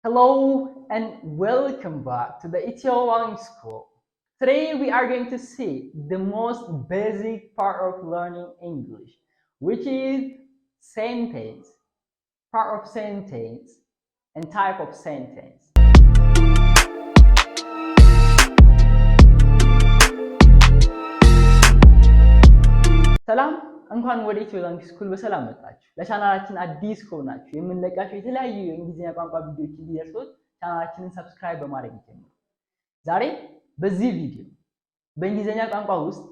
Hello and welcome back to the Ethiopian School. Today we are going to see the most basic part of learning English, which is sentence, part of sentence, and type of sentence. ሰላም እንኳን ወደ ኢትዮጵያን ስኩል በሰላም መጣችሁ። ለቻናላችን አዲስ ከሆናችሁ የምንለቃቸው የተለያዩ የእንግሊዝኛ ቋንቋ ቪዲዮዎች እንዲደርሱት ቻናላችንን ሰብስክራይብ በማድረግ ይጀምሩ። ዛሬ በዚህ ቪዲዮ በእንግሊዝኛ ቋንቋ ውስጥ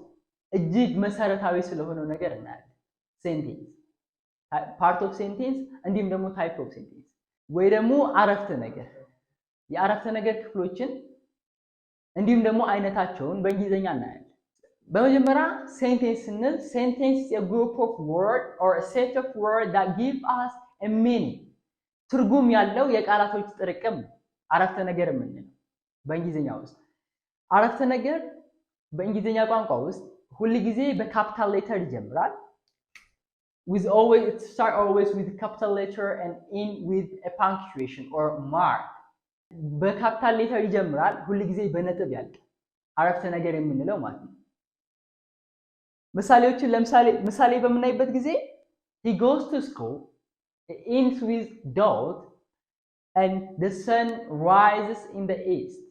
እጅግ መሰረታዊ ስለሆነው ነገር እናያለን። ሴንቴንስ፣ ፓርት ኦፍ ሴንቴንስ እንዲሁም ደግሞ ታይፕ ኦፍ ሴንቴንስ ወይ ደግሞ አረፍተ ነገር፣ የአረፍተ ነገር ክፍሎችን እንዲሁም ደግሞ አይነታቸውን በእንግሊዝኛ እናያለን። በመጀመሪያ ሴንቴንስ ስንል ሴንቴንስ is a group of words or a set of words that give us a meaning ትርጉም ያለው የቃላቶች ጥርቅም ነው አረፍተ ነገር የምንለው በእንግሊዝኛ ውስጥ። አረፍተ ነገር በእንግሊዝኛ ቋንቋ ውስጥ ሁሉ ጊዜ በካፒታል ሌተር ይጀምራል። it start always with capital letter and end with a punctuation or mark። በካፒታል ሌተር ይጀምራል፣ ሁሉ ጊዜ በነጥብ ያልቃል አረፍተ ነገር የምንለው ማለት ነው። ምሳሌዎችን ምሳሌ በምናይበት ጊዜ he goes to school, it ends with dot and the sun rises in the east።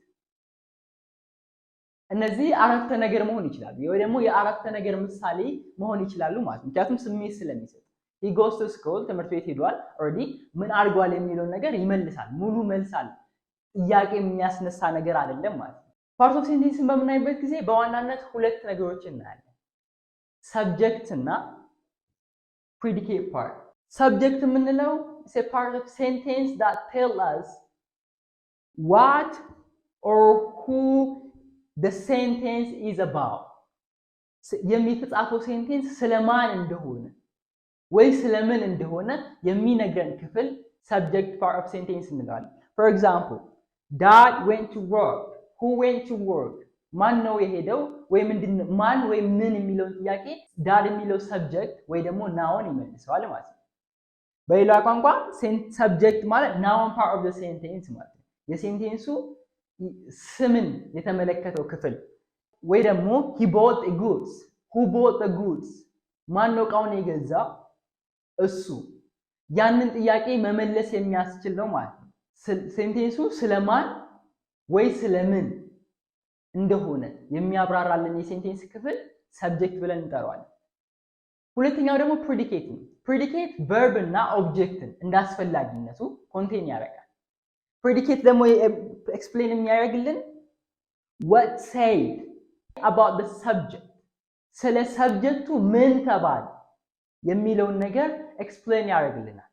እነዚህ አረፍተ ነገር መሆን ይችላሉ ወይ ደግሞ የአረፍተ ነገር ምሳሌ መሆን ይችላሉ ማለት ነው። ምክንያቱም ስሜት ስለሚሰጥ he goes to school ትምህርት ቤት ሄዷል፣ ኦልሬዲ ምን አድርጓል የሚለውን ነገር ይመልሳል፣ ሙሉ መልሳል፣ ጥያቄ የሚያስነሳ ነገር አይደለም ማለት ነው። ፓርት ኦፍ ሴንቴንስን በምናይበት ጊዜ በዋናነት ሁለት ነገሮችን እናያለን። ሰብጀክት እና ፕሪዲኬት ፓርት። ሰብጀክት የምንለው is a part of sentence that tell us what or who the sentence is about። የሚጻፈው ሴንቴንስ ስለማን እንደሆነ ወይ ስለምን እንደሆነ የሚነግረን ክፍል ሰብጀክት ፓርት ኦፍ ሴንቴንስ እንለዋለን። for example, dad went to work, who went to work ማን ነው የሄደው ወይ ምንድነው ማን ወይ ምን የሚለውን ጥያቄ ዳድ የሚለው ሰብጀክት ወይ ደግሞ ናውን ይመልሰዋል ማለት ነው። በሌላ ቋንቋ ሰብጀክት ማለት ናውን ፓርት ኦፍ ዘ ሴንቴንስ ማለት ነው። የሴንቴንሱ ስምን የተመለከተው ክፍል ወይ ደግሞ he bought the goods, who bought the goods ማን ነው እቃውን የገዛው እሱ። ያንን ጥያቄ መመለስ የሚያስችል ነው ማለት ነው። ሴንቴንሱ ስለማን ወይ ስለምን እንደሆነ የሚያብራራልን የሴንቴንስ ክፍል ሰብጀክት ብለን እንጠራዋለን። ሁለተኛው ደግሞ ፕሪዲኬት ነው። ፕሪዲኬት ቨርብ እና ኦብጀክትን እንዳስፈላጊነቱ ኮንቴን ያደርጋል። ፕሪዲኬት ደግሞ ኤክስፕሌን የሚያደርግልን what said about the subject ስለ ሰብጀክቱ ምን ተባለ የሚለውን ነገር ኤክስፕሌን ያደርግልናል።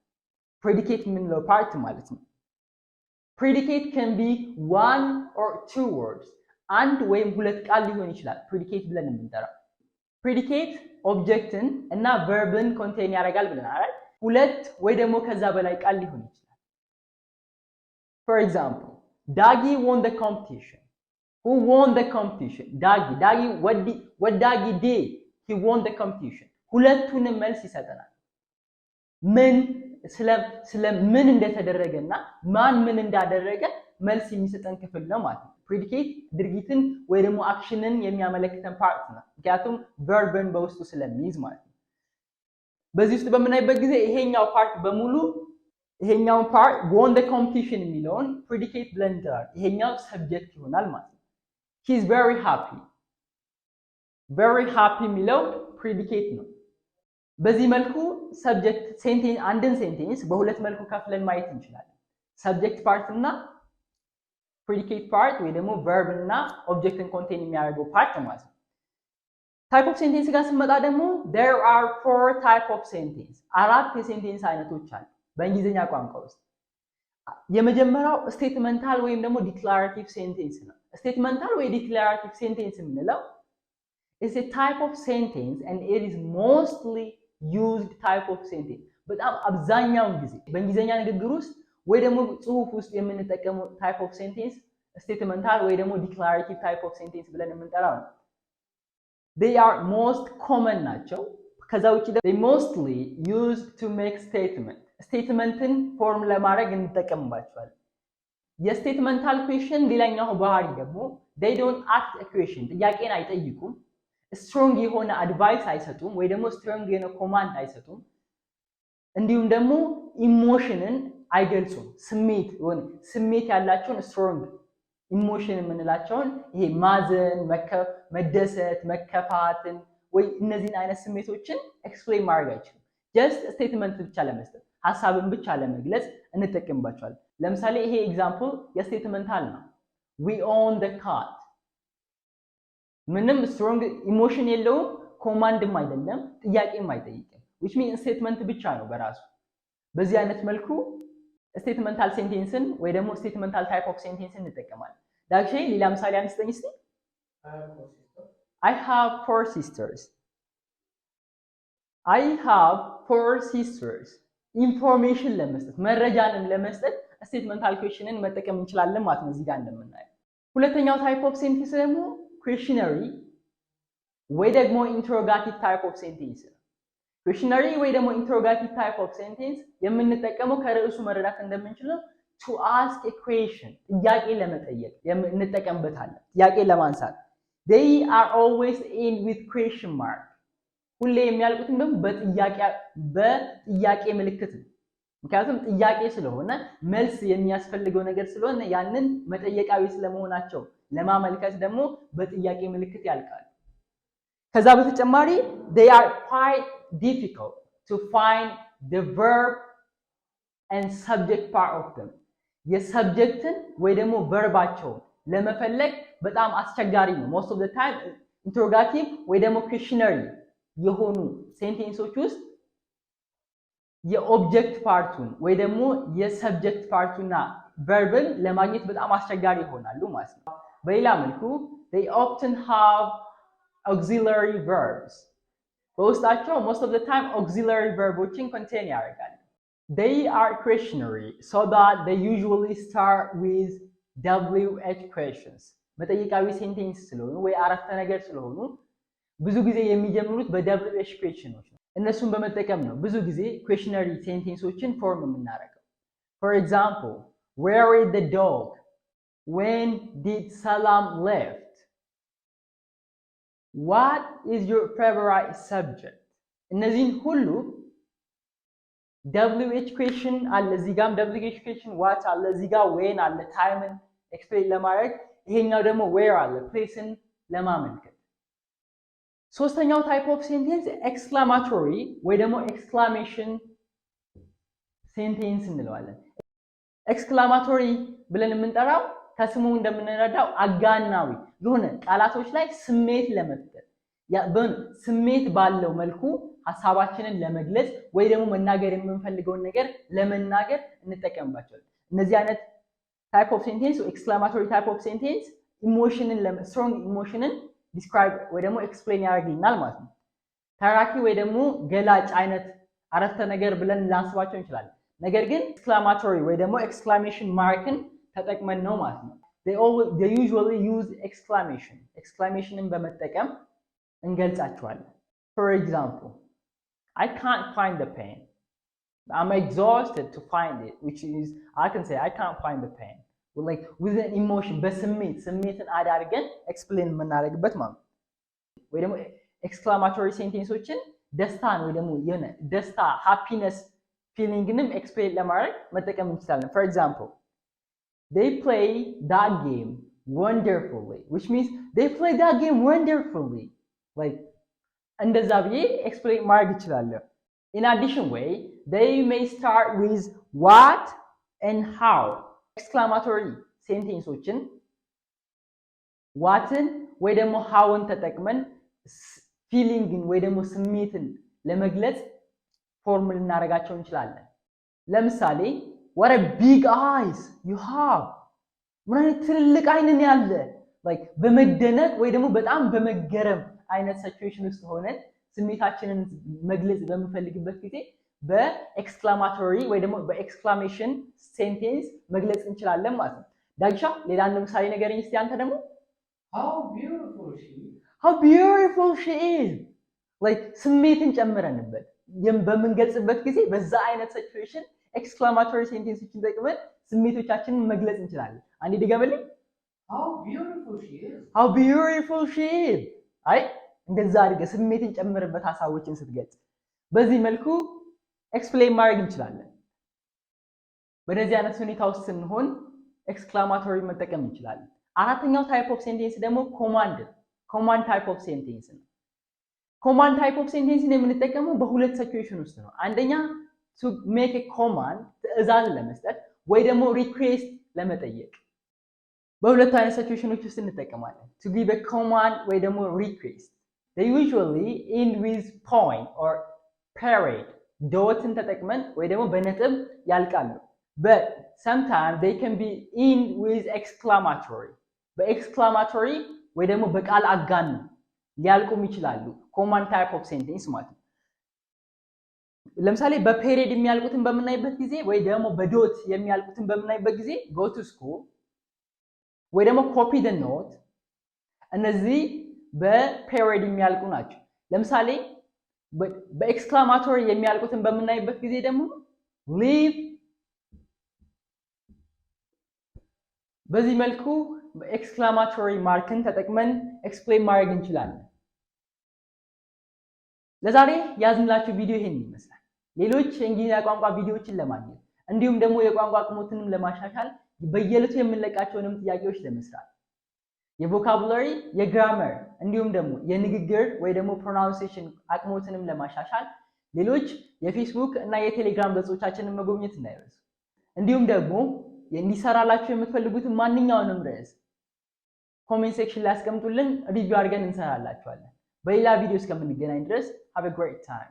ፕሪዲኬት የምንለው ፓርት ማለት ነው። ፕሪዲኬት can be one or two words አንድ ወይም ሁለት ቃል ሊሆን ይችላል ፕሪዲኬት ብለን የምንጠራው። ፕሪዲኬት ኦብጀክትን እና ቨርብን ኮንቴን ያደርጋል ብለናል አይደል? ሁለት ወይ ደግሞ ከዛ በላይ ቃል ሊሆን ይችላል። for example, Dagi won the competition. Who won the competition? Dagi what Dagi did? He won the competition. ሁለቱንም መልስ ይሰጠናል። ምን ስለ ምን እንደተደረገና ማን ምን እንዳደረገ መልስ የሚሰጠን ክፍል ነው ማለት ነው። ፕሪዲኬት ድርጊትን ወይ ደግሞ አክሽንን የሚያመለክተን ፓርት ነው፣ ምክንያቱም ቨርብን በውስጡ ስለሚይዝ ማለት ነው። በዚህ ውስጥ በምናይበት ጊዜ ይሄኛው ፓርት በሙሉ ይሄኛውን ፓርት won the competition የሚለውን ፕሪዲኬት ብለን እንጠራለን። ይሄኛው ሰብጀክት ይሆናል ማለት ነው። he is very happy የሚለው ፕሪዲኬት ነው። በዚህ መልኩ ሰብጀክት ሴንቴንስ አንድን ሴንቴንስ በሁለት መልኩ ከፍለን ማየት እንችላለን። ሰብጀክት ፓርት እና ፕሪዲኬት ፓርት ወይ ደግሞ ቨርብ እና ኦብጀክትን ኮንቴን የሚያደርገው ፓርት ማለት ነው። ታይፕ ኦፍ ሴንቴንስ ጋር ስንመጣ ደግሞ there are four type of sentence አራት የሴንቴንስ አይነቶች አሉ በእንግሊዝኛ ቋንቋ ውስጥ። የመጀመሪያው ስቴትመንታል ወይም ደግሞ ዲክላራቲቭ ሴንቴንስ ነው። ስቴትመንታል ወይ ዲክላራቲቭ ሴንቴንስ የምንለው is a type of sentence and it is mostly used type of sentence። በጣም አብዛኛውን ጊዜ በእንግሊዝኛ ንግግር ውስጥ ወይ ደግሞ ጽሁፍ ውስጥ የምንጠቀመው ታይፕ ኦፍ ሴንቴንስ ስቴትመንታል ወይ ደግሞ ዲክላሬቲቭ ታይፕ ኦፍ ሴንቴንስ ብለን የምንጠራው ነው። they are most common ናቸው። ከዛ ውጪ they mostly used to make statement ስቴትመንትን ፎርም ለማድረግ እንጠቀምባቸዋለን። የስቴትመንታል ኩዌሽን ሌላኛው ባህሪ ደግሞ they don't ask a question ጥያቄን አይጠይቁም፣ ስትሮንግ የሆነ አድቫይስ አይሰጡም ወይ ደግሞ ስትሮንግ የሆነ ኮማንድ አይሰጡም፣ እንዲሁም ደግሞ ኢሞሽንን አይገልጹም። ስሜት ያላቸውን ስትሮንግ ኢሞሽን የምንላቸውን ይሄ ማዘን፣ መደሰት፣ መከፋትን ወይ እነዚህን አይነት ስሜቶችን ኤክስፕሌን ማድረግ አይችልም። ጀስት ስቴትመንት ብቻ ለመስጠት ሐሳብን ብቻ ለመግለጽ እንጠቀምባቸዋለን። ለምሳሌ ይሄ ኤግዛምፕል የስቴትመንታል ነው። we own the cat ምንም ስትሮንግ ኢሞሽን የለውም፣ ኮማንድም አይደለም፣ ጥያቄም አይጠይቅም። which means ስቴትመንት ብቻ ነው በራሱ። በዚህ አይነት መልኩ ስቴትመንታል ሴንቴንስን ወይ ደግሞ ስቴትመንታል ታይፕ ኦፍ ሴንቴንስን እንጠቀማለን። ዳግሼ ሌላ ምሳሌ አንስተኝ እስቲ። I have four sisters ኢንፎርሜሽን ለመስጠት መረጃንም ለመስጠት ስቴትመንታል ኩዌሽንን መጠቀም እንችላለን ማለት ነው። እዚህ ጋር እንደምናየው ሁለተኛው ታይፕ ኦፍ ሴንቴንስ ደግሞ ኩዌሽነሪ ወይ ደግሞ ኢንተሮጋቲቭ ታይፕ ኦፍ ሴንቴንስ ነው። ኩዌሽነሪ ወይ ደግሞ ኢንተሮጋቲቭ ታይፕ ኦፍ ሴንቴንስ የምንጠቀመው ከርዕሱ መረዳት እንደምንችለው to ask a question ጥያቄ ለመጠየቅ እንጠቀምበታለን፣ ጥያቄ ለማንሳት። they are always end with question mark ሁሌ የሚያልቁትም ደግሞ በጥያቄ ምልክት ነው። ምክንያቱም ጥያቄ ስለሆነ መልስ የሚያስፈልገው ነገር ስለሆነ ያንን መጠየቃዊ ስለመሆናቸው ለማመልከት ደግሞ በጥያቄ ምልክት ያልቃል። ከዛ በተጨማሪ they are quite difficult to find the verb and subject part of them የሰብጀክትን ወይ ደግሞ ቨርባቸውን ለመፈለግ በጣም አስቸጋሪ ነው። most of the time ኢንተሮጋቲቭ ወይ ደግሞ ኩዌሽነሪ የሆኑ ሴንቴንሶች ውስጥ የኦብጀክት ፓርቱን ወይ ደግሞ የሰብጀክት ፓርቱና ቨርብን ለማግኘት በጣም አስቸጋሪ ይሆናሉ ማለት ነው። በሌላ መልኩ they often have auxiliary verbs በውስጣቸው most of the time auxiliary verboችን contain ያደርጋል። they are questionary so that they usually start with WH questions መጠይቃዊ ሴንቴንስ ስለሆኑ ወይ አረፍተ ነገር ስለሆኑ ብዙ ጊዜ የሚጀምሩት በWH questions ነው። እነሱን በመጠቀም ነው ብዙ ጊዜ ኩዌሽነሪ ሴንቴንሶችን ፎርም የምናደርገው። for example where is the dog when did Salam left what is your favorite subject እነዚህን ሁሉ WH question አለ፣ እዚህ ጋርም WH question what አለ፣ እዚህ ጋር when አለ ታይምን ኤክስፕሌን ለማድረግ፣ ይሄኛው ደግሞ where አለ ፕሌስን ለማመልከት። ሶስተኛው ታይፕ ኦፍ ሴንቴንስ ኤክስክላማቶሪ ወይ ደግሞ ኤክስክላሜሽን ሴንቴንስ እንለዋለን። ኤክስክላማቶሪ ብለን የምንጠራው ከስሙ እንደምንረዳው አጋናዊ የሆነ ቃላቶች ላይ ስሜት ለመፍጠር ስሜት ባለው መልኩ ሐሳባችንን ለመግለጽ ወይ ደግሞ መናገር የምንፈልገውን ነገር ለመናገር እንጠቀምባቸዋለን። እነዚህ አይነት ታይፕ ኦፍ ሴንቴንስ ኤክስክላማቶሪ ታይፕ ኦፍ ሴንቴንስ ኢሞሽንን ስትሮንግ ኢሞሽንን ዲስክራይብ ወይ ደግሞ ኤክስፕሌን ያደርግልናል ማለት ነው። ተራኪ ወይ ደግሞ ገላጭ አይነት አረፍተ ነገር ብለን ላንስባቸው እንችላለን። ነገር ግን ኤክስክላማቶሪ ወይ ደግሞ ኤክስክላሜሽን ማርክን ተጠቅመን ነው ማለት ነው። they usually use exclamationን በመጠቀም እንገልጻቸዋለን። for example I can't find the pen I'm exhausted to find it which is I can say I can't find the pen with an emotion ስሜትን አዳርገን ኤክስፕሌን የምናደርግበት ማለት ነው። ወይ ደግሞ ኤክስክላማቶሪ ሴንቴንሶችን ደስታን ወይ ደግሞ የሆነ ደስታ ሃፒነስ ፊሊንግንም ኤክስፕሌን ለማድረግ መጠቀም እንችላለን። for example they play that game wonderfully which means they play that game wonderfully እንደዛ ብዬ ኤክስፕሌን ማድረግ እችላለሁ። in addition way they may start with what and how ኤክስክላማቶሪ ሴንቴንሶችን ዋትን ወይ ደግሞ ሃውን ተጠቅመን ፊሊንግን ወይ ደግሞ ስሜትን ለመግለጽ ፎርም ልናደርጋቸው እንችላለን። ለምሳሌ what a big eyes you have ምን አይነት ትልልቅ አይን ያለ በመደነቅ ወይ ደግሞ በጣም በመገረም አይነት ሲቹዌሽን ውስጥ ሆነን ስሜታችንን መግለጽ በምንፈልግበት ጊዜ በኤክስክላማቶሪ ወይ ደግሞ በኤክስክላሜሽን ሴንቴንስ መግለጽ እንችላለን ማለት ነው። ዳግሻ ሌላ አንድ ምሳሌ ነገርኝ እስቲ አንተ ደግሞ how beautiful she is ስሜትን ጨምረንበት በምንገልጽበት ጊዜ በዛ አይነት ሲቹዌሽን ኤክስክላማቶሪ ሴንቴንሶችን ተጠቅመን ስሜቶቻችንን መግለጽ እንችላለን። አንዴ ድገምልኝ። How beautiful she is. How beautiful she is. አይ እንደዛ አድርገህ ስሜትን ጨምርበት ሐሳቦችን ስትገልጽ። በዚህ መልኩ ኤክስፕሌን ማድረግ እንችላለን። በእነዚህ አይነት ሁኔታ ውስጥ ስንሆን ኤክስክላማቶሪ መጠቀም እንችላለን። አራተኛው ታይፕ ኦፍ ሴንቴንስ ደግሞ ኮማንድ ታይፕ ኦፍ ሴንቴንስ ነው። ኮማንድ ታይፕ ኦፍ ሴንቴንስን የምንጠቀመው በሁለት ሲቹዌሽን ውስጥ ነው። አንደኛ to make a command ትዕዛዝ ለመስጠት ወይ ደግሞ ሪኩዌስት ለመጠየቅ በሁለቱ አይነት ሲቹዌሽኖች ውስጥ እንጠቀማለን። to give a command ወይ ደግሞ request they usually end with point or period ዶትን ተጠቅመን ወይ ደግሞ በነጥብ ያልቃሉ። but sometimes they can be end with exclamatory በኤክስክላማቶሪ ወይ ደግሞ በቃል አጋን ሊያልቁም ይችላሉ። ኮማንድ ታይፕ ኦፍ ሴንቴንስ ማለት ነው። ለምሳሌ በፔሪድ የሚያልቁትን በምናይበት ጊዜ ወይ ደግሞ በዶት የሚያልቁትን በምናይበት ጊዜ go to school ወይ ደግሞ copy the note እነዚህ በፔሪድ የሚያልቁ ናቸው። ለምሳሌ በኤክስክላማቶሪ የሚያልቁትን በምናይበት ጊዜ ደግሞ leave በዚህ መልኩ በኤክስክላማቶሪ ማርክን ተጠቅመን ኤክስፕሌን ማድረግ እንችላለን። ለዛሬ ያዝንላችሁ ቪዲዮ ይሄን ይመስላል። ሌሎች የእንግሊዝኛ ቋንቋ ቪዲዮዎችን ለማግኘት እንዲሁም ደግሞ የቋንቋ አቅሞትንም ለማሻሻል በየዕለቱ የምንለቃቸውንም ጥያቄዎች ለመስራት የቮካብለሪ የግራመር እንዲሁም ደግሞ የንግግር ወይ ደግሞ ፕሮናንሴሽን አቅሞትንም ለማሻሻል ሌሎች የፌስቡክ እና የቴሌግራም ገጾቻችንን መጎብኘት እንዳይረሱ። እንዲሁም ደግሞ እንዲሰራላችሁ የምትፈልጉትን ማንኛውንም ርዕስ ኮሜንት ሴክሽን ላይ አስቀምጡልን፣ ሪቪው አድርገን እንሰራላችኋለን። በሌላ ቪዲዮ እስከምንገናኝ ድረስ have a great time.